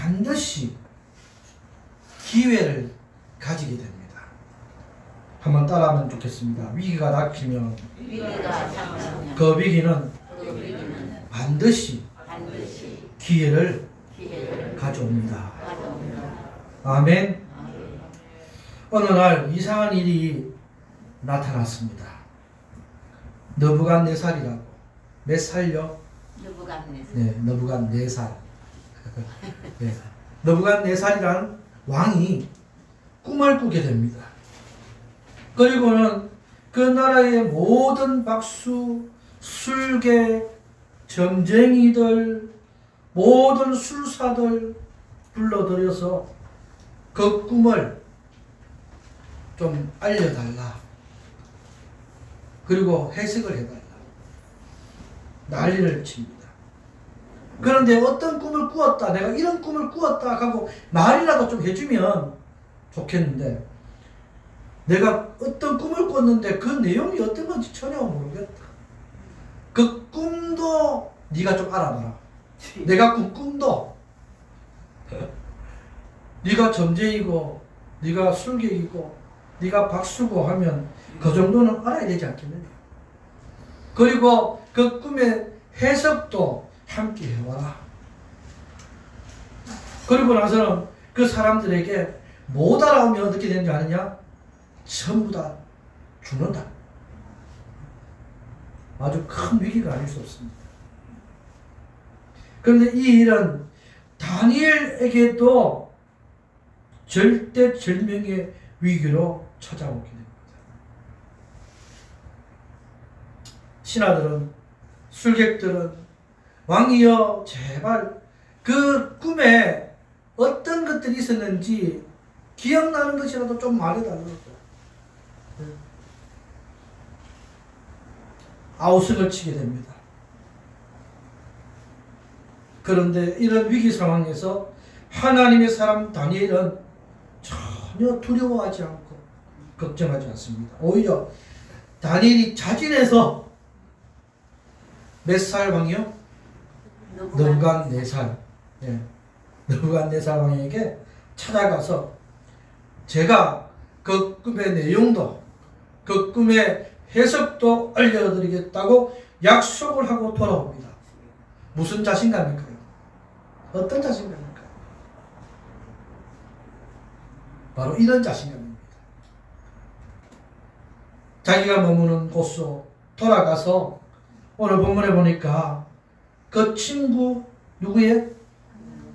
반드시 기회를 가지게 됩니다. 한번 따라하면 좋겠습니다. 위기가 닥치면 그 위기는 반드시 기회를 가져옵니다. 아멘. 어느 날 이상한 일이 나타났습니다. 느부갓네살이라고. 몇 살요? 네, 느부갓네살. 네, 느부갓네살이라는 왕이 꿈을 꾸게 됩니다. 그리고는 그 나라의 모든 박수, 술객, 점쟁이들, 모든 술사들 불러들여서 그 꿈을 좀 알려달라. 그리고 해석을 해달라. 난리를 칩니다. 그런데 어떤 꿈을 꾸었다, 내가 이런 꿈을 꾸었다 하고 말이라도 좀 해주면 좋겠는데, 내가 어떤 꿈을 꿨는데 그 내용이 어떤 건지 전혀 모르겠다. 그 꿈도 네가 좀 알아봐라. 내가 꾼 꿈도 네가 점쟁이고 네가 술객이고 네가 박수고 하면 그 정도는 알아야 되지 않겠느냐. 그리고 그 꿈의 해석도 함께 해와라. 그리고 나서는 그 사람들에게 못 알아오면 어떻게 되는지 아느냐? 전부 다 죽는다. 아주 큰 위기가 아닐 수 없습니다. 그런데 이 일은 다니엘에게도 절대절명의 위기로 찾아오게 됩니다. 신하들은, 술객들은 왕이여 제발 그 꿈에 어떤 것들이 있었는지 기억나는 것이라도 좀 말해달라고 아우성을 치게 됩니다. 그런데 이런 위기 상황에서 하나님의 사람 다니엘은 전혀 두려워하지 않고 걱정하지 않습니다. 오히려 다니엘이 자진해서 몇 살 왕이요? 느부갓네살. 네. 느부갓네살 왕에게 찾아가서 제가 그 꿈의 내용도 그 꿈의 해석도 알려드리겠다고 약속을 하고 돌아옵니다. 무슨 자신감일까요? 어떤 자신감일까요? 바로 이런 자신감입니다. 자기가 머무는 곳으로 돌아가서 오늘 본문에 보니까 그 친구 누구의?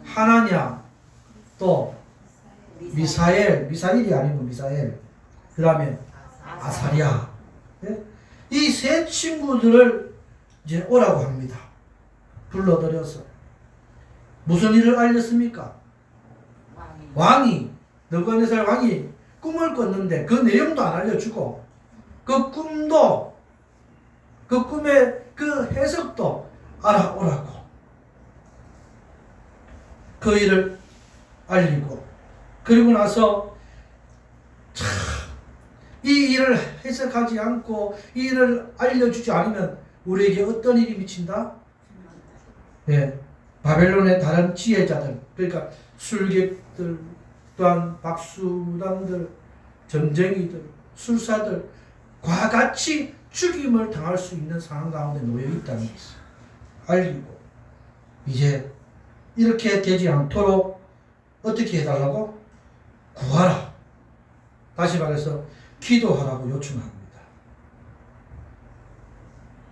하나냐, 또 미사일이 아니고 미사엘, 그 다음에 아사랴, 네? 이 세 친구들을 이제 오라고 합니다. 불러들여서 무슨 일을 알렸습니까? 왕이 느부갓네살 왕이 꿈을 꿨는데 그 내용도 안 알려주고 그 꿈도 그 꿈의 그 해석도 알아오라고 그 일을 알리고, 그리고 나서 이 일을 해석하지 않고 이 일을 알려주지 않으면 우리에게 어떤 일이 미친다? 예, 바벨론의 다른 지혜자들, 그러니까 술객들, 또한 박수당들, 점쟁이들, 술사들 과 같이 죽임을 당할 수 있는 상황 가운데 놓여 있다는 것을 알리고, 이제 이렇게 되지 않도록 어떻게 해달라고? 구하라. 다시 말해서 기도하라고 요청합니다.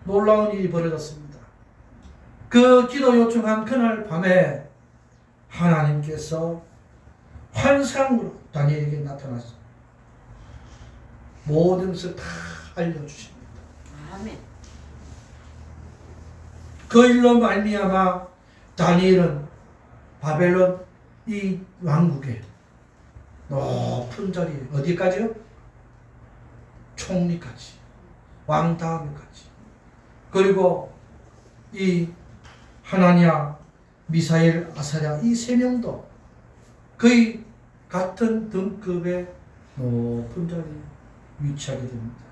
놀라운 일이 벌어졌습니다. 그 기도 요청한 그날 밤에 하나님께서 환상으로 다니엘에게 나타나서 모든 것을 다 알려주십니다. 아멘. 그 일로 말미암아 다니엘은 바벨론 이 왕국의 높은 자리에, 어디까지요? 총리까지, 왕 다음에까지, 그리고 이 하나냐, 미사엘, 아사랴 이 세 명도 거의 같은 등급의 높은 자리에 위치하게 됩니다.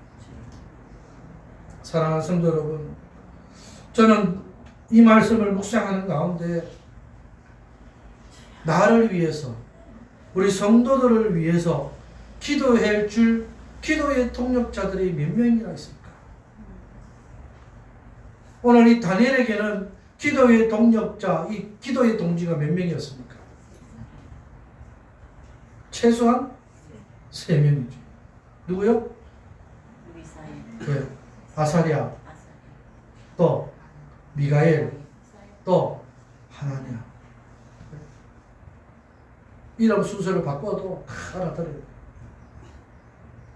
사랑하는 성도 여러분, 저는 이 말씀을 묵상하는 가운데 나를 위해서, 우리 성도들을 위해서 기도해 줄 기도의 동력자들이 몇 명이나 있을까? 오늘 이 다니엘에게는 기도의 동력자, 이 기도의 동지가 몇 명이었습니까? 최소한 3명이죠. 누구요? 네. 아사랴, 또 미가엘, 또 하나냐. 이름 순서를 바꿔도 알아들어요.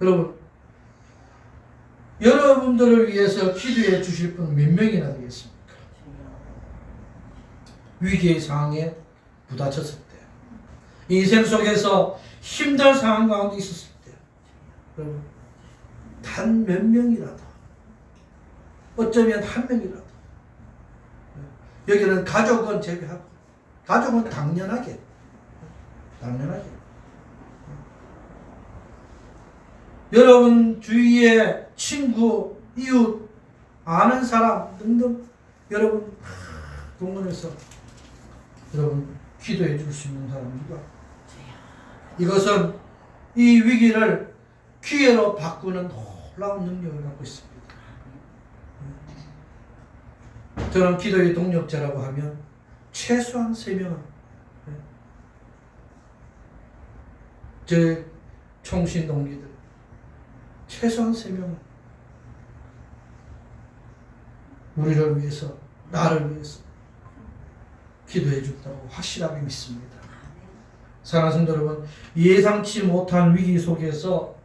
여러분, 여러분들을 위해서 기도해 주실 분 몇 명이나 되겠습니까? 위기의 상황에 부딪혔을 때, 인생 속에서 힘든 상황 가운데 있었을 때, 여러분, 단 몇 명이라도, 어쩌면 한 명이라도, 여기는 가족은 제외하고, 가족은 당연하게, 여러분 주위에 친구, 이웃, 아는 사람 등등 여러분 동원해서 여러분 기도해 줄 수 있는 사람 누가? 이것은 이 위기를 기회로 바꾸는 놀라운 능력을 갖고 있습니다. 저는 기도의 동력자라고 하면 최소한 3명은 제 총신 동기들 최소한 3명은 우리를 위해서, 나를 위해서 기도해 준다고 확실하게 믿습니다. 사랑하는 성도 여러분, 예상치 못한 위기 속에서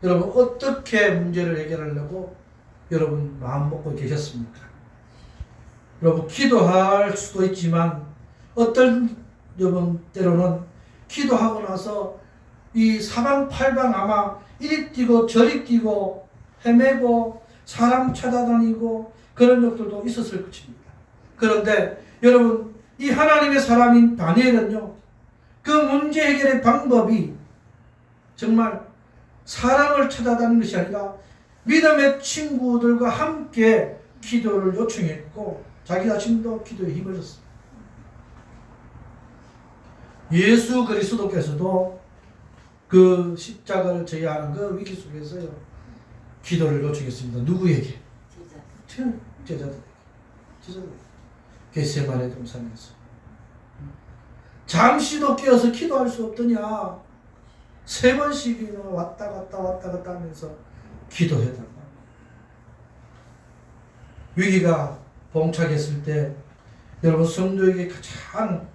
여러분 어떻게 문제를 해결하려고 여러분 마음 먹고 계셨습니까? 여러분 기도할 수도 있지만 어떤 여러분 때로는 기도하고 나서 이 사방팔방 아마 이리 뛰고 저리 뛰고 헤매고 사람 찾아다니고 그런 적들도 있었을 것입니다. 그런데 여러분 이 하나님의 사람인 다니엘은요, 그 문제 해결의 방법이 정말 사람을 찾아다니는 것이 아니라 믿음의 친구들과 함께 기도를 요청했고 자기 자신도 기도에 힘을 줬습니다. 예수 그리스도께서도 그 십자가를 져야 하는 그 위기 속에서요, 기도를 요청했습니다. 누구에게? 제자들에게. 겟세마네 동산에서. 잠시도 깨어서 기도할 수 없더냐. 3번씩이나 왔다 갔다 하면서 기도해달라. 위기가 봉착했을 때 여러분 성도에게 가장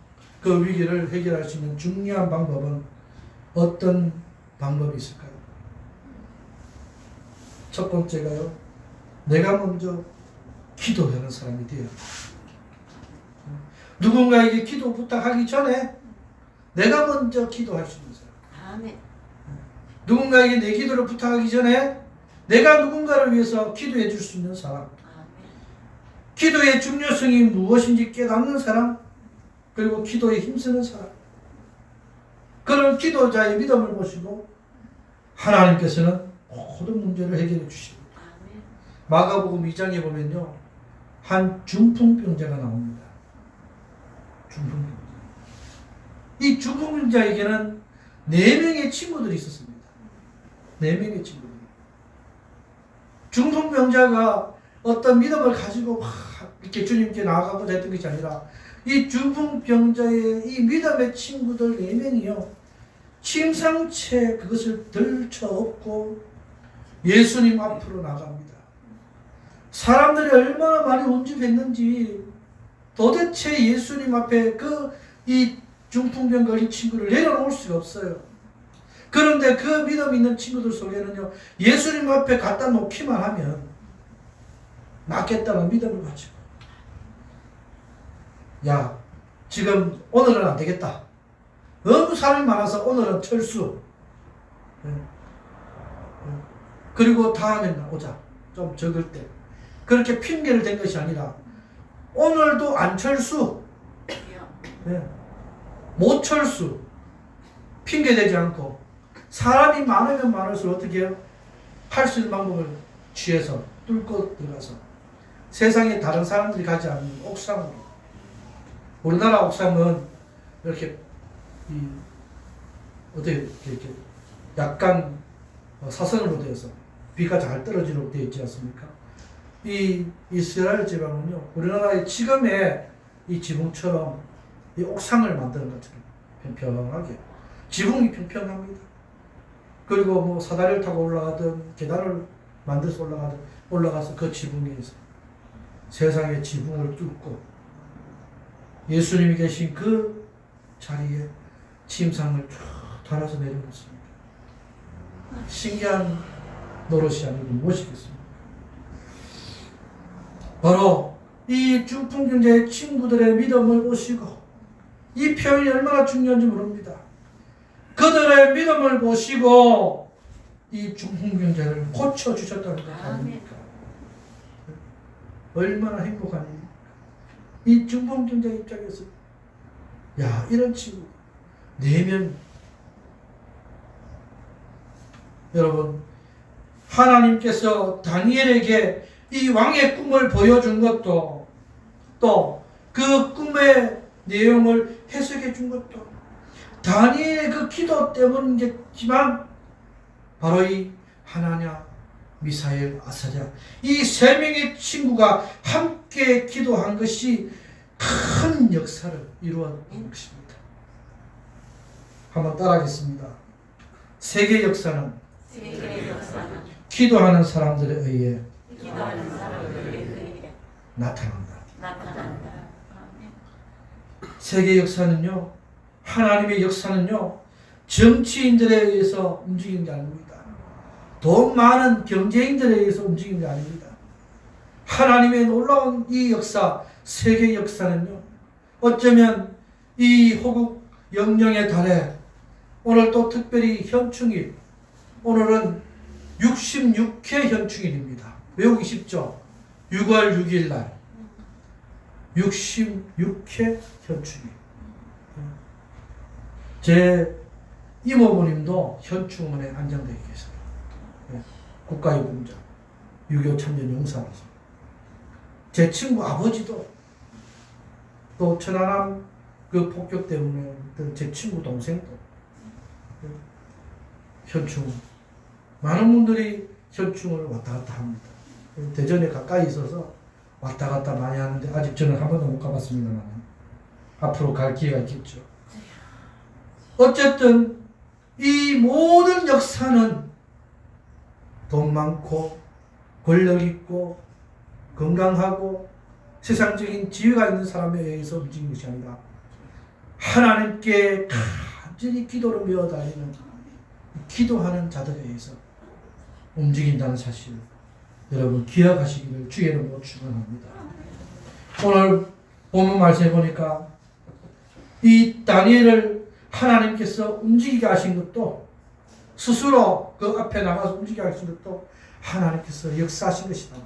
그 위기를 해결할 수 있는 중요한 방법은 어떤 방법이 있을까요? 첫 번째가요, 내가 먼저 기도하는 사람이 돼요. 누군가에게 기도 부탁하기 전에 내가 먼저 기도할 수 있는 사람. 아멘. 누군가에게 내 기도를 부탁하기 전에 내가 누군가를 위해서 기도해 줄 수 있는 사람. 아멘. 기도의 중요성이 무엇인지 깨닫는 사람, 그리고 기도에 힘쓰는 사람. 그런 기도자의 믿음을 보시고 하나님께서는 모든 문제를 해결해 주십니다. 아멘. 마가복음 2장에 보면요, 한 중풍병자가 나옵니다. 중풍병자. 이 중풍병자에게는 4명의 친구들이 있었습니다. 4명의 친구들. 중풍병자가 어떤 믿음을 가지고 막 이렇게 주님께 나아가고자 했던 것이 아니라 이 중풍병자의 이 믿음의 친구들 4명이요, 침상채 그것을 들쳐업고 예수님 앞으로 나갑니다. 사람들이 얼마나 많이 운집했는지 도대체 예수님 앞에 이 중풍병 걸린 친구를 내려놓을 수가 없어요. 그런데 그 믿음 있는 친구들 속에는요, 예수님 앞에 갖다 놓기만 하면 낫겠다는 믿음을 가지고, 야, 지금 오늘은 안 되겠다. 너무 사람이 많아서 오늘은 철수. 그리고 다음에는 오자. 좀 적을 때. 그렇게 핑계를 댄 것이 아니라 오늘도 안 철수. 못 철수. 핑계대지 않고 사람이 많으면 많을수록 어떻게 해요? 할 수 있는 방법을 취해서 뚫고 들어가서 세상에 다른 사람들이 가지 않는 옥상으로. 우리나라 옥상은 이렇게 이 어떻게 이렇게 약간 사선으로 되어서 비가 잘 떨어지도록 되어 있지 않습니까? 이 이스라엘 지방은요, 우리나라의 지금의 이 지붕처럼 이 옥상을 만드는 것처럼 평평하게 지붕이 평평합니다. 그리고 뭐 사다리를 타고 올라가든 계단을 만들어서 올라가서 그 지붕에서 세상의 지붕을 뚫고 예수님이 계신 그 자리에 침상을 쭉 달아서 내려놓습니다. 신기한 노릇이 아니고 무엇이겠습니까? 바로 이 중풍경제의 친구들의 믿음을 보시고, 이 표현이 얼마나 중요한지 모릅니다. 그들의 믿음을 보시고 이 중풍경제를 고쳐주셨다는 것 아닙니까? 얼마나 행복한 일입니까? 이 중풍경제 입장에서 야, 이런 친구 내면, 여러분, 하나님께서 다니엘에게 이 왕의 꿈을 보여준 것도, 또 그 꿈의 내용을 해석해 준 것도 다니엘의 그 기도 때문이겠지만, 바로 이 하나냐, 미사엘, 아사랴, 이 세 명의 친구가 함께 기도한 것이 큰 역사를 이루어낸 것입니다. 한번 따라하겠습니다. 세계 역사는 기도하는 사람들에 의해 나타난다. 세계 역사는요, 하나님의 역사는요, 정치인들에 의해서 움직이는 게 아닙니다. 돈 많은 경제인들에 의해서 움직이는 게 아닙니다. 하나님의 놀라운 이 역사, 세계 역사는요, 어쩌면 이 호국 영령의 달에 오늘 또 특별히 현충일, 오늘은 66회 현충일입니다. 외우기 쉽죠? 6월 6일 날 66회 현충일. 제 이모부님도 현충원에 안장되어 계세요. 국가유공자, 6.25 참전 용사로서. 제 친구 아버지도 또 천안함 그 폭격 때문에 제 친구 동생도 현충, 많은 분들이 현충을 왔다 갔다 합니다. 대전에 가까이 있어서 왔다 갔다 많이 하는데 아직 저는 한 번도 못 가봤습니다만 앞으로 갈 기회가 있겠죠. 어쨌든 이 모든 역사는 돈 많고 권력 있고 건강하고 세상적인 지위가 있는 사람에 의해서 움직이는 것이 아니라 하나님께 간절히 기도를 메어달리는 기도하는 자들에 의해서 움직인다는 사실을 여러분 기억하시기를 주의 이름으로 축원합니다. 오늘 본문 말씀해 보니까 이 다니엘을 하나님께서 움직이게 하신 것도, 스스로 그 앞에 나가서 움직이게 하신 것도 하나님께서 역사하신 것이다.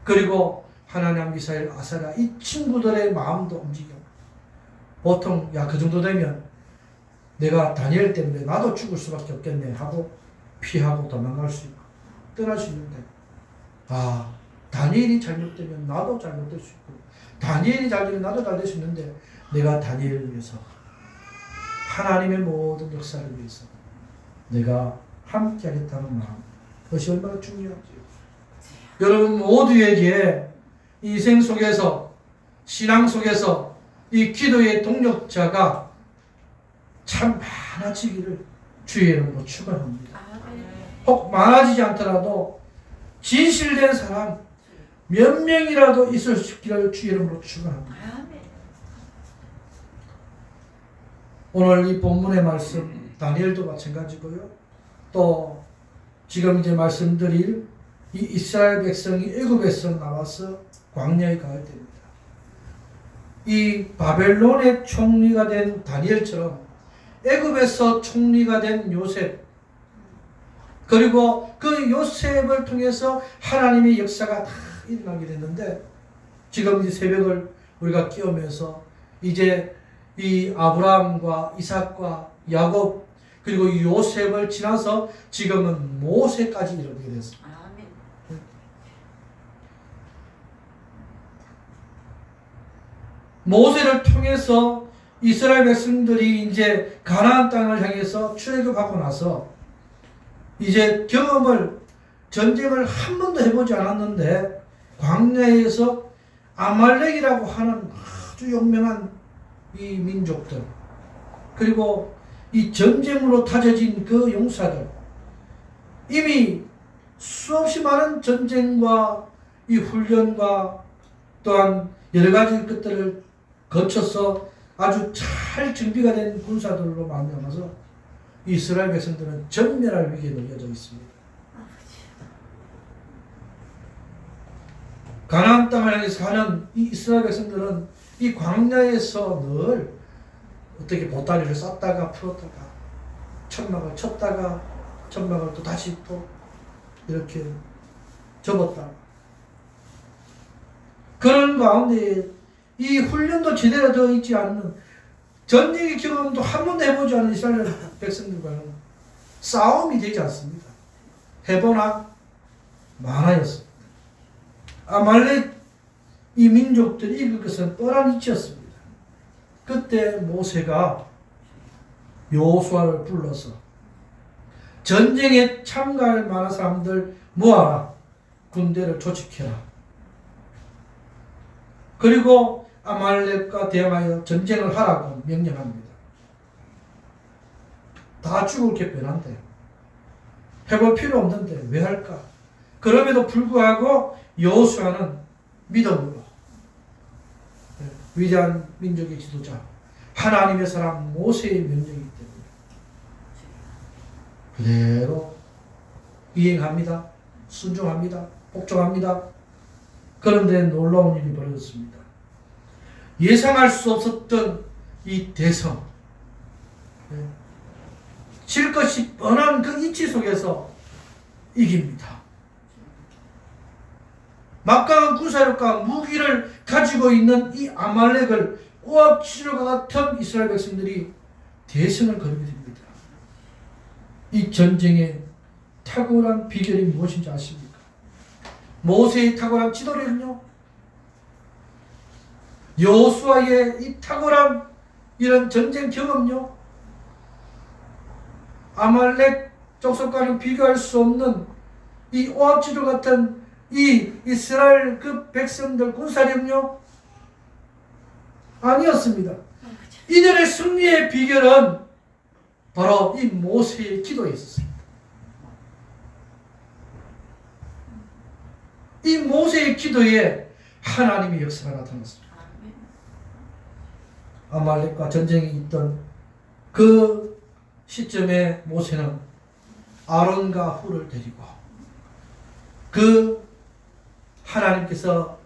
그리고 하나냐, 미사엘, 아사랴, 이 친구들의 마음도 움직여. 보통 야, 그 정도 되면 내가 다니엘 때문에 나도 죽을 수밖에 없겠네 하고 피하고 도망갈 수 있고 떠날 수 있는데, 아, 다니엘이 잘못되면 나도 잘못될 수 있고, 다니엘이 잘 되면 나도 잘 될 수 있는데, 내가 다니엘을 위해서, 하나님의 모든 역사를 위해서 내가 함께 하겠다는 마음, 그것이 얼마나 중요하지요. 여러분 모두에게 인생 속에서, 신앙 속에서 이 기도의 동력자가 참 많아지기를 주의 이름으로 축원합니다. 혹 많아지지 않더라도 진실된 사람 몇 명이라도 있을 수 있기를 주의 이름으로 축원합니다. 오늘 이 본문의 말씀, 다니엘도 마찬가지고요. 또 지금 이제 말씀드릴 이 이스라엘 백성이 애굽에서 나와서 광야에 가야 됩니다. 이 바벨론의 총리가 된 다니엘처럼 애굽에서 총리가 된 요셉, 그리고 그 요셉을 통해서 하나님의 역사가 다 일어나게 됐는데, 지금 이제 새벽을 우리가 깨우면서 이제 이 아브라함과 이삭과 야곱 그리고 요셉을 지나서 지금은 모세까지 이르게 됐습니다. 모세를 통해서 이스라엘 백성들이 이제 가나안 땅을 향해서 출애굽하고 나서 이제 전쟁을 한 번도 해보지 않았는데 광야에서 아말렉이라고 하는 아주 용맹한 이 민족들, 그리고 이 전쟁으로 다져진 그 용사들, 이미 수없이 많은 전쟁과 이 훈련과 또한 여러 가지 것들을 거쳐서 아주 잘 준비가 된 군사들로 말미암아서 이스라엘 백성들은 전멸할 위기에 놓여져 있습니다. 가나안 땅을 향해서 가는 이 이스라엘 백성들은 이 광야에서 늘 어떻게 보따리를 쌌다가 풀었다가 천막을 쳤다가 천막을 또 다시 또 이렇게 접었다. 그런 가운데 이 훈련도 제대로 되어 있지 않는, 전쟁의 경험도 한 번도 해보지 않은 이스라엘 백성들과는 싸움이 되지 않습니다. 해보나 많아였습니다. 아말렉 이 민족들이 이길 것은 뻔한 이치였습니다. 그때 모세가 여호수아를 불러서 전쟁에 참가할 만한 사람들 모아라, 군대를 조직해라. 그리고 아말렉과 대항하여 전쟁을 하라고 명령합니다. 다 죽을 게 뻔한데, 해볼 필요 없는데 왜 할까? 그럼에도 불구하고 여호수아는 믿음으로 위대한 민족의 지도자 하나님의 사람 모세의 명령이기 때문에 그대로 이행합니다. 순종합니다. 복종합니다. 그런데 놀라운 일이 벌어졌습니다. 예상할 수 없었던 이 대성, 질 것이 뻔한 그 이치 속에서 이깁니다. 막강한 군사력과 무기를 가지고 있는 이 아말렉을 꼬합치료가 같은 이스라엘 백성들이 대승을 거두게 됩니다. 이 전쟁의 탁월한 비결이 무엇인지 아십니까? 모세의 탁월한 지도력은요, 여호수아의 이 탁월한 이런 전쟁 경험요, 아말렉 족속과는 비교할 수 없는 이 오합지도 같은 이 이스라엘 그 백성들 군사력요 아니었습니다. 이들의 승리의 비결은 바로 이 모세의 기도에 있었습니다. 이 모세의 기도에 하나님의 역사가 나타났습니다. 아말렉과 전쟁이 있던 그 시점에 모세는 아론과 훌을 데리고 그 하나님께서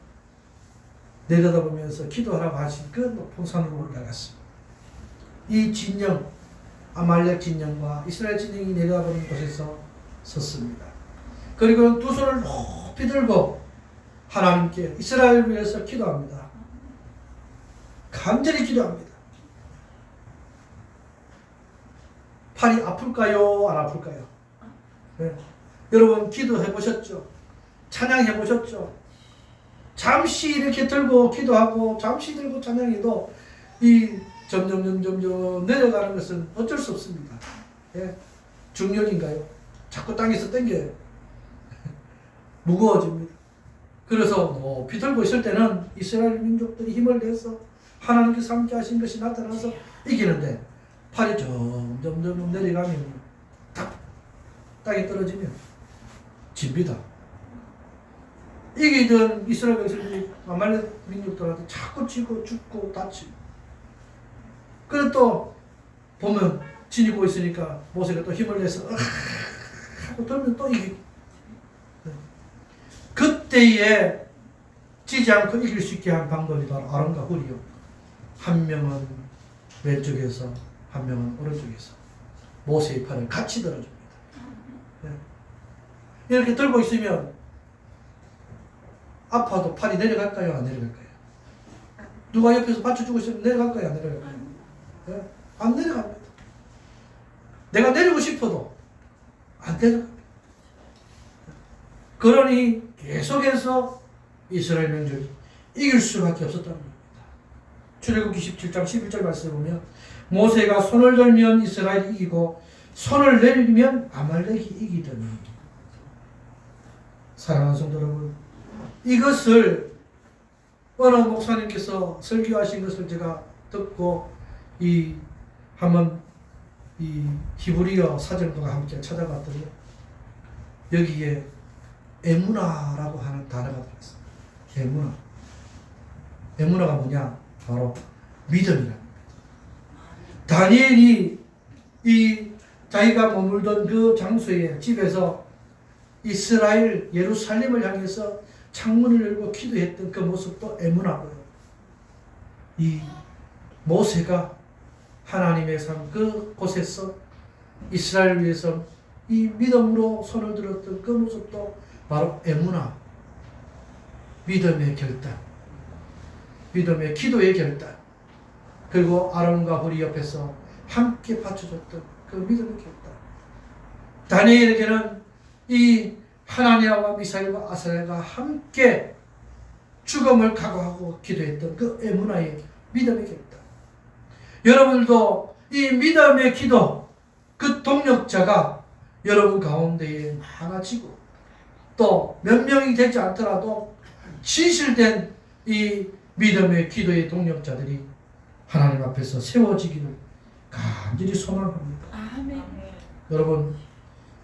내려다보면서 기도하라고 하신 그 높은 산으로 올라갔습니다. 이 진영, 아말렉 진영과 이스라엘 진영이 내려다보는 곳에서 섰습니다. 그리고 두 손을 높이 들고 하나님께 이스라엘을 위해서 기도합니다. 간절히 기도합니다. 팔이 아플까요? 안 아플까요? 네. 여러분 기도해 보셨죠? 찬양해 보셨죠? 잠시 이렇게 들고 기도하고 잠시 들고 찬양해도 이 점점 내려가는 것은 어쩔 수 없습니다. 예? 중력인가요? 자꾸 땅에서 당겨요. 무거워집니다. 그래서 높이 들고 있을 때는 이스라엘 민족들이 힘을 내서 하나님께서 함께 하신 것이 나타나서 이기는데, 팔이 점점 내려가면 땅에 떨어지면 집니다. 이기던 이스라엘 백성들이 아말렉 민족들한테 자꾸 지고 죽고 다치고, 그래 또 보면 지니고 있으니까 모세가 또 힘을 내서 하고 들면 또 이기고, 그때에 지지 않고 이길 수 있게 한 방법이 바로 아론과 훌이요. 한 명은 왼쪽에서 한 명은 오른쪽에서 모세의 팔을 같이 들어줍니다. 이렇게 들고 있으면 아파도 팔이 내려갈까요? 안 내려갈까요? 누가 옆에서 받쳐주고 있으면 내려갈까요? 안 내려갈까요? 네? 안 내려갑니다. 내가 내리고 싶어도 안 내려갑니다. 그러니 계속해서 이스라엘 민족이 이길 수밖에 없었다는 겁니다. 출애굽기 17장 11절 말씀에 보면 모세가 손을 들면 이스라엘이 이기고 손을 내리면 아말렉이 이기더니. 사랑하는 성도 여러분, 이것을 어느 목사님께서 설교하신 것을 제가 듣고 한번 히브리어 사전과 함께 찾아봤더니 여기에 에무나라고 하는 단어가 들어있어요. 에무나. 에무나가 뭐냐? 바로 믿음이랍니다. 다니엘이 자기가 머물던 그 장소에 집에서 이스라엘 예루살렘을 향해서 창문을 열고 기도했던 그 모습도 에무나고요. 이 모세가 하나님의 삶 그곳에서 이스라엘을 위해서 이 믿음으로 손을 들었던 그 모습도 바로 에무나, 믿음의 결단, 믿음의 기도의 결단, 그리고 아론과 훌이 옆에서 함께 받쳐줬던 그 믿음의 결단. 다니엘에게는 이 하나니아와 미사엘과 아사엘과 함께 죽음을 각오하고 기도했던 그 에무나의 믿음의 결단. 여러분들도 이 믿음의 기도, 그 동력자가 여러분 가운데에 많아지고 또 몇 명이 되지 않더라도 진실된 이 믿음의 기도의 동력자들이 하나님 앞에서 세워지기를 간절히 소망합니다. 아멘. 여러분,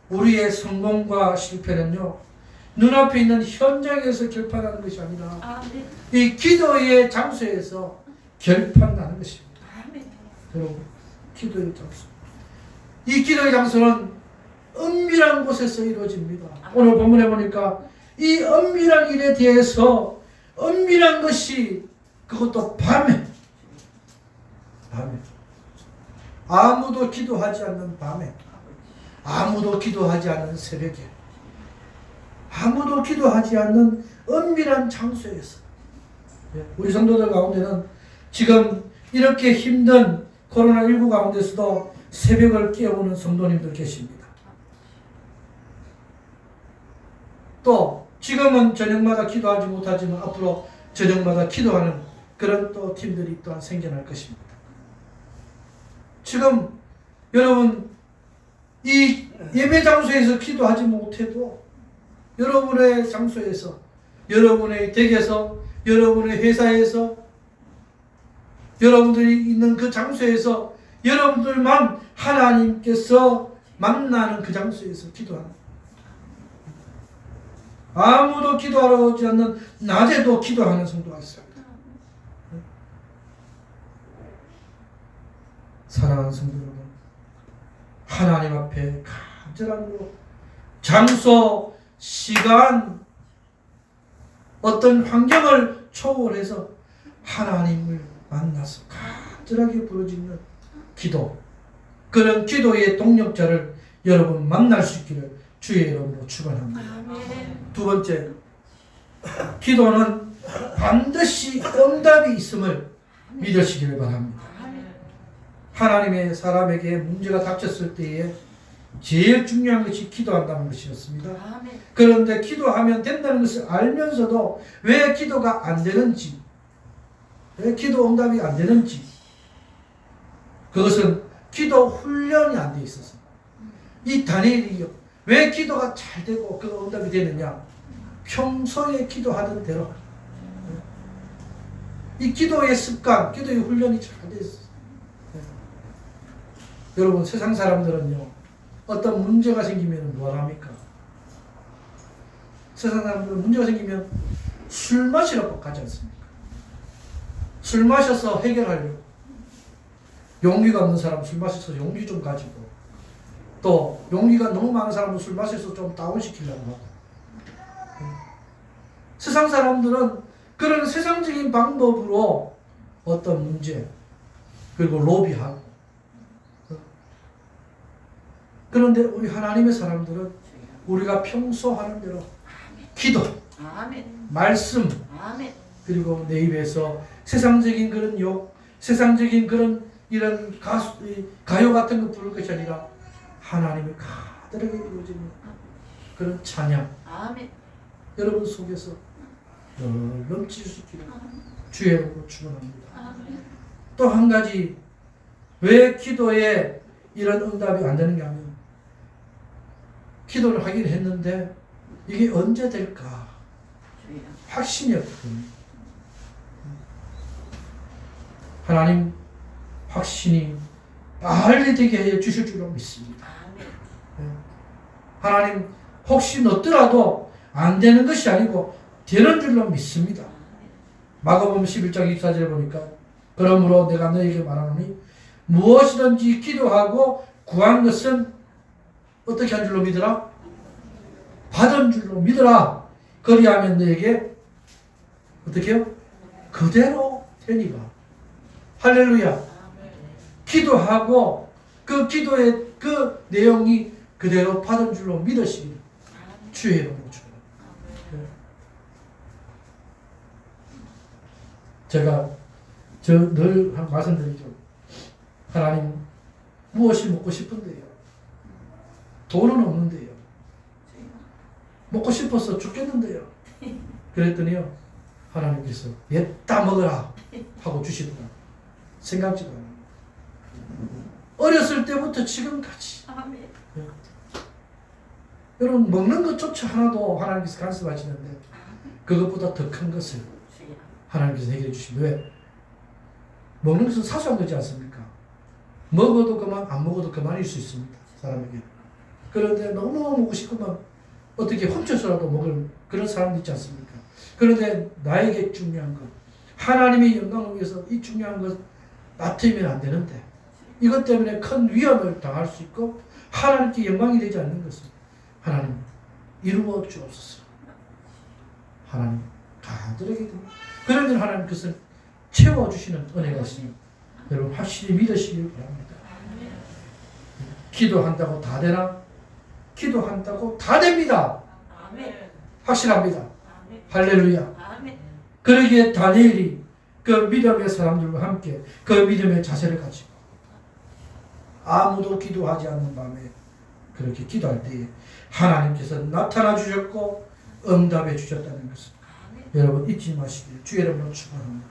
우리의 성공과 실패는요, 눈앞에 있는 현장에서 결판나는 것이 아니라 아멘. 이 기도의 장소에서 결판나는 것입니다. 아멘. 여러분, 기도의 장소. 이 기도의 장소는 은밀한 곳에서 이루어집니다. 오늘 본문에 보니까 이 은밀한 일에 대해서 은밀한 것이 그것도 밤에 아무도 기도하지 않는 밤에, 아무도 기도하지 않는 새벽에, 아무도 기도하지 않는 은밀한 장소에서 우리 성도들 가운데는 지금 이렇게 힘든 코로나19 가운데서도 새벽을 깨우는 성도님들 계십니다. 또 지금은 저녁마다 기도하지 못하지만 앞으로 저녁마다 기도하는 그런 또 팀들이 또한 생겨날 것입니다. 지금 여러분 이 예배 장소에서 기도하지 못해도 여러분의 장소에서, 여러분의 댁에서, 여러분의 회사에서, 여러분들이 있는 그 장소에서 여러분들만 하나님께서 만나는 그 장소에서 기도하는, 아무도 기도하러 오지 않는 낮에도 기도하는 성도가 있습니다. 사랑하는 성도 여러분, 하나님 앞에 간절함으로 장소, 시간, 어떤 환경을 초월해서 하나님을 만나서 간절하게 부르짖는 기도, 그런 기도의 동력자를 여러분 만날 수 있기를 주의 이름으로 축원합니다. 두 번째, 기도는 반드시 응답이 있음을 믿으시기를 바랍니다. 하나님의 사람에게 문제가 닥쳤을 때에 제일 중요한 것이 기도한다는 것이었습니다. 그런데 기도하면 된다는 것을 알면서도 왜 기도가 안 되는지, 왜 기도 응답이 안 되는지, 그것은 기도 훈련이 안 돼 있어서. 이 다니엘이요, 왜 기도가 잘 되고 그 응답이 되느냐? 평소에 기도하던 대로 이 기도의 습관, 기도의 훈련이 잘 돼 있어요. 여러분, 세상 사람들은요, 어떤 문제가 생기면 뭘 합니까? 세상 사람들은 문제가 생기면 술 마시러 가지 않습니까? 술 마셔서 해결하려고. 용기가 없는 사람은 술 마셔서 용기 좀 가지고, 또 용기가 너무 많은 사람은 술 마셔서 좀 다운시키려고 하고. 세상 사람들은 그런 세상적인 방법으로 어떤 문제, 그리고 로비하고. 그런데 우리 하나님의 사람들은 우리가 평소 하는 대로 기도, 말씀, 그리고 내 입에서 세상적인 그런 욕, 세상적인 그런 이런 가요 같은 거 부를 것이 아니라 하나님의 가득하게 이루어지는 그런 찬양, 여러분 속에서 넘칠 수 있기를 주의 이름으로 축원합니다. 또 한 가지, 왜 기도에 이런 응답이 안 되는 게 아니면 기도를 하긴 했는데 이게 언제 될까 확신이 없거든요. 하나님 확신이 빨리 되게 해 주실 줄로 믿습니다. 하나님 혹시 넣더라도 안 되는 것이 아니고 되는 줄로 믿습니다. 마가복음 11장 24절에 보니까 그러므로 내가 너에게 말하노니 무엇이든지 기도하고 구한 것은 어떻게 한 줄로 믿으라? 받은 줄로 믿으라. 그리하면 너에게 어떻게 해요? 그대로 되니라. 할렐루야. 기도하고 그 기도의 그 내용이 그대로 받은 줄로 믿으시길 주의 이름으로 축원합니다. 제가 늘 말씀드리죠. 하나님 무엇이 먹고 싶은데요. 돈은 없는데요. 먹고 싶어서 죽겠는데요. 그랬더니요. 하나님께서 얘다 먹어라 하고 주시더라. 생각지도 않아요. 어렸을 때부터 지금까지. 여러분 먹는 것조차 하나도 하나님께서 간섭하시는데 그것보다 더 큰 것을 하나님께서 해결해 주시면 왜? 먹는 것은 사소한 거지 않습니까? 먹어도 그만 안 먹어도 그만일 수 있습니다. 사람에게. 그런데 너무 먹고 싶으면 어떻게 훔쳐서라도 먹을 그런 사람도 있지 않습니까? 그런데 나에게 중요한 것 하나님의 영광을 위해서 이 중요한 것 놔두면 안 되는데 이것 때문에 큰 위험을 당할 수 있고 하나님께 영광이 되지 않는 것은 하나님 이루어 주옵소서. 하나님 가드리게 됩니다. 그러면 하나님 그것을 채워주시는 은혜가 있습니다. 여러분 확실히 믿으시길 바랍니다. 기도한다고 다 되나? 기도한다고 다 됩니다. 확실합니다. 할렐루야. 그러기에 다니엘이 그 믿음의 사람들과 함께 그 믿음의 자세를 가지고 아무도 기도하지 않는 밤에 그렇게 기도할 때에 하나님께서 나타나 주셨고 응답해 주셨다는 것을 여러분 잊지 마시길 주의 이름으로 축원합니다.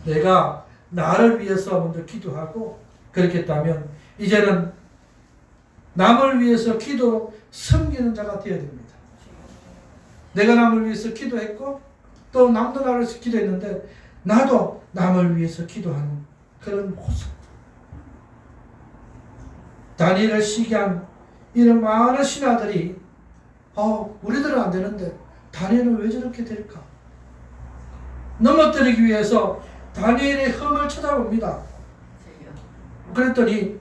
내가 나를 위해서 먼저 기도하고 그렇게 했다면 이제는 남을 위해서 기도 섬기는 자가 되어야 됩니다. 내가 남을 위해서 기도했고 또 남도 나를 위해서 기도했는데 나도 남을 위해서 기도하는 그런 모습. 다니엘을 시기한 이런 많은 신하들이 우리들은 안 되는데 다니엘은 왜 저렇게 될까? 넘어뜨리기 위해서 다니엘의 흠을 찾아봅니다. 그랬더니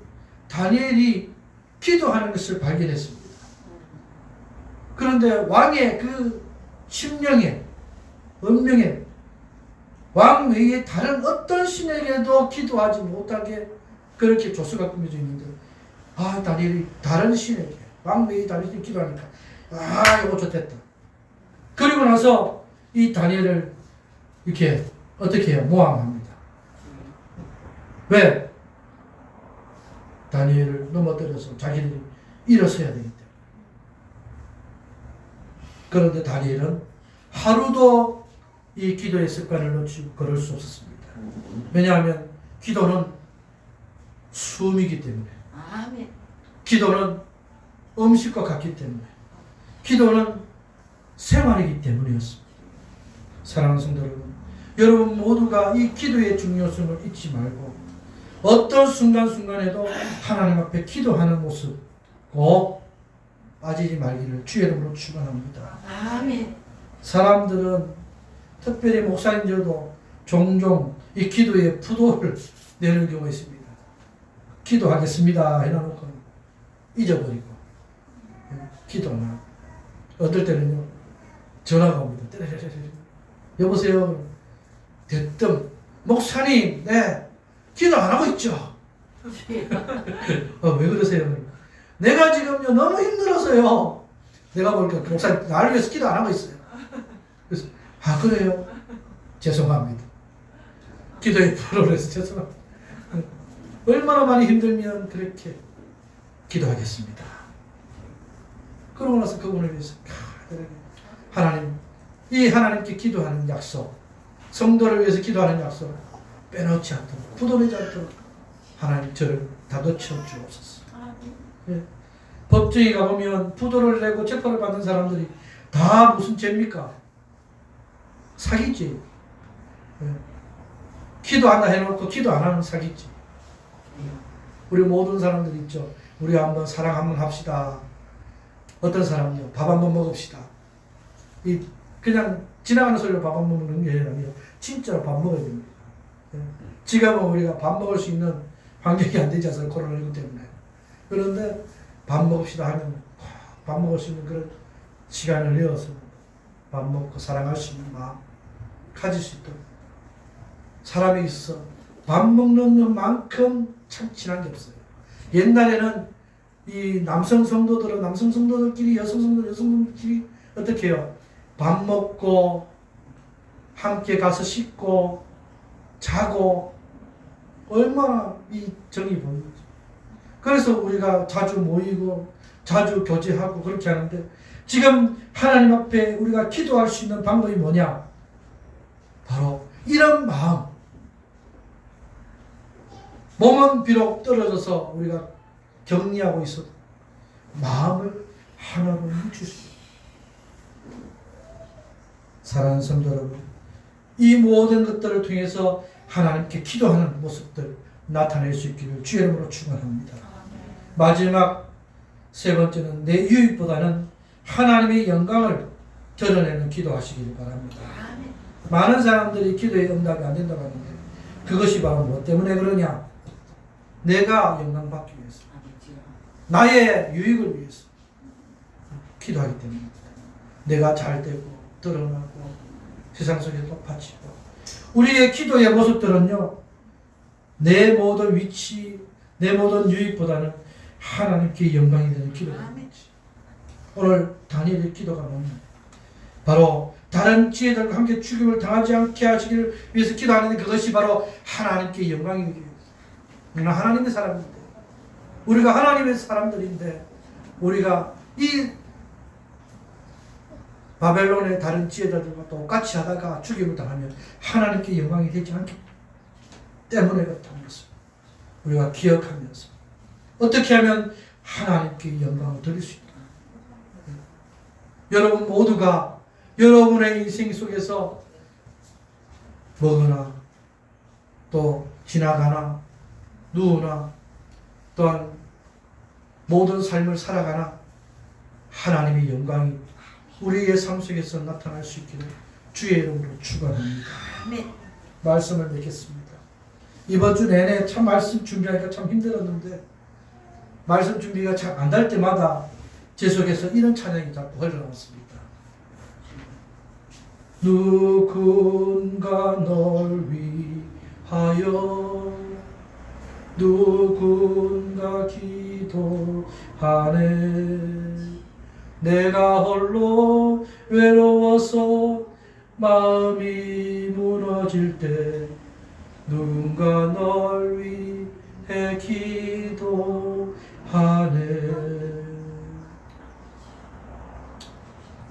다니엘이 기도하는 것을 발견했습니다. 그런데 왕의 그 심령에 은명에 왕 외에 다른 어떤 신에게도 기도하지 못하게 그렇게 조서가 꾸며져 있는데 다니엘이 다른 신에게 왕 외에 다른 신에게 기도하니까 이거 좋겠다. 그리고 나서 이 다니엘을 이렇게 어떻게 해요? 모함합니다. 왜? 다니엘을 넘어뜨려서 자기들이 일어서야 되기 때문에. 그런데 다니엘은 하루도 이 기도의 습관을 놓치고 걸을 수 없었습니다. 왜냐하면 기도는 숨이기 때문에. 기도는 음식과 같기 때문에. 기도는 생활이기 때문이었습니다. 사랑하는 성도 여러분 모두가 이 기도의 중요성을 잊지 말고 어떤 순간순간에도 하나님 앞에 기도하는 모습 꼭 빠지지 말기를 주의 이름으로 축원합니다. 아멘. 사람들은 특별히 목사님들도 종종 이 기도에 부도를 내는 경우가 있습니다. 기도하겠습니다 해놓고 잊어버리고 기도나 어떨 때는요 전화가 옵니다. 여보세요. 대뜸 목사님 기도 안 하고 있죠. 왜 그러세요? 내가 지금요 너무 힘들어서요. 내가 보니까 목사님 나를 위해서 기도 안 하고 있어요. 그래서 그래요? 죄송합니다. 기도에 불어서 죄송합니다. 얼마나 많이 힘들면 그렇게 기도하겠습니다. 그러고 나서 그분을 위해서 하나님 이 하나님께 기도하는 약속 성도를 위해서 기도하는 약속 빼놓지 않도록 부도내지 않도록 하나님 저를 다그쳐 주옵소서. 예. 법정에 가보면 부도를 내고 재판을 받는 사람들이 다 무슨 죄입니까? 사기지. 예. 기도한다 해놓고 기도 안 하는 사기지. 우리 모든 사람들 있죠. 우리 한번 사랑 한번 합시다. 어떤 사람은요, 밥 한번 먹읍시다. 그냥 지나가는 소리로 밥 한번 먹는 게 아니라 진짜로 밥 먹어야 됩니다. 예. 지금은 우리가 밥 먹을 수 있는 환경이 안 되지 않아요, 코로나19 때문에. 그런데 밥 먹읍시다 하면 밥 먹을 수 있는 그런 시간을 내어서 밥 먹고 사랑할 수 있는 마음 가질 수 있도록 사람이 있어 밥 먹는 것만큼 참 친한 게 없어요. 옛날에는 이 남성 성도들은 남성 성도들끼리 여성 성도들끼리 어떻게 해요? 밥 먹고 함께 가서 씻고 자고 얼마나 이 정이 보이죠. 그래서 우리가 자주 모이고 자주 교제하고 그렇게 하는데 지금 하나님 앞에 우리가 기도할 수 있는 방법이 뭐냐? 바로 이런 마음. 몸은 비록 떨어져서 우리가 격리하고 있어도 마음을 하나로 뭉칠 수 있습니다. 사랑하는 성도 여러분, 이 모든 것들을 통해서 하나님께 기도하는 모습들 나타낼 수 있기를 주의 이름으로 축원합니다. 마지막 세 번째는 내 유익보다는 하나님의 영광을 드러내는 기도하시기를 바랍니다. 많은 사람들이 기도에 응답이 안 된다고 하는데 그것이 바로 무엇 때문에 그러냐? 내가 영광받기 위해서, 나의 유익을 위해서 기도하기 때문입니다. 내가 잘 되고 드러나고 세상 속에 높아지고 우리의 기도의 모습들은요, 내 모든 위치, 내 모든 유익보다는 하나님께 영광이 되는 기도입니다. 오늘 다니엘의 기도가 뭐냐? 바로 다른 지혜들과 함께 죽임을 당하지 않게 하시기를 위해서 기도하는데 그것이 바로 하나님께 영광이 되기 위해서. 우리는 하나님의 사람인데, 우리가 하나님의 사람들인데, 우리가 이 바벨론의 다른 지혜들과 똑같이 하다가 죽임을 당하면 하나님께 영광이 되지 않기 때문에 그렇다는 것을 우리가 기억하면서 어떻게 하면 하나님께 영광을 드릴 수 있다. 여러분 모두가 여러분의 인생 속에서 먹으나 또 지나가나 누우나 또한 모든 삶을 살아가나 하나님의 영광이 우리의 삶 속에서 나타날 수 있기를 주의 이름으로 축원합니다. 말씀을 맺겠습니다. 이번 주 내내 참 말씀 준비하기가 참 힘들었는데 말씀 준비가 잘 안 될 때마다 제 속에서 이런 찬양이 자꾸 흘러나왔습니다. 누군가 널 위하여 누군가 기도하네 내가 홀로 외로워서 마음이 무너질 때 누군가 널 위해 기도하네.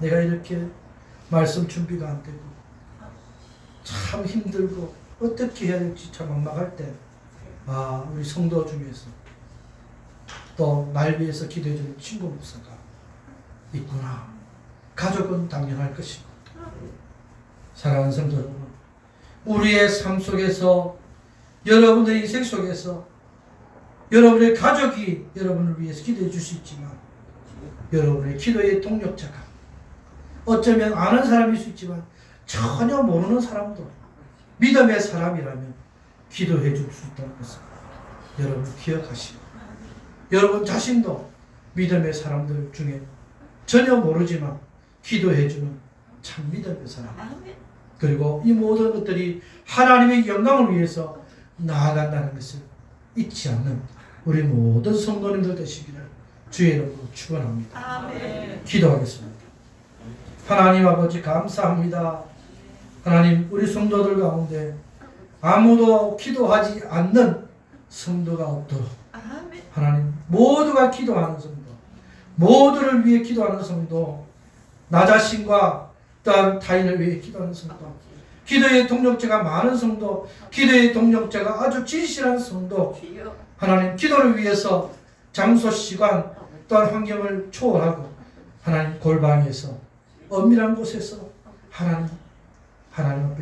내가 이렇게 말씀 준비가 안 되고 참 힘들고 어떻게 해야 될지 참 막막할 때 우리 성도 중에서 또 날 위해서 기도해주는 친구 목사가 있구나. 가족은 당연할 것이고. 사랑하는 성도 여러분, 우리의 삶 속에서 여러분의 인생 속에서 여러분의 가족이 여러분을 위해서 기도해 줄 수 있지만 여러분의 기도의 동력자가 어쩌면 아는 사람일 수 있지만 전혀 모르는 사람도 믿음의 사람이라면 기도해 줄 수 있다는 것을 여러분 기억하시고 여러분 자신도 믿음의 사람들 중에 전혀 모르지만 기도해주는 참 믿음의 사람 그리고 이 모든 것들이 하나님의 영광을 위해서 나아간다는 것을 잊지 않는 우리 모든 성도님들 되시기를 주의 이름으로 축원합니다. 기도하겠습니다. 하나님 아버지 감사합니다. 하나님 우리 성도들 가운데 아무도 기도하지 않는 성도가 없도록 하나님 모두가 기도하는 성도 모두를 위해 기도하는 성도 나 자신과 또한 타인을 위해 기도하는 성도 기도의 동력자가 많은 성도, 기도의 동력자가 아주 진실한 성도, 하나님 기도를 위해서 장소, 시간 또한 환경을 초월하고 하나님 골방에서 엄밀한 곳에서 하나님 앞에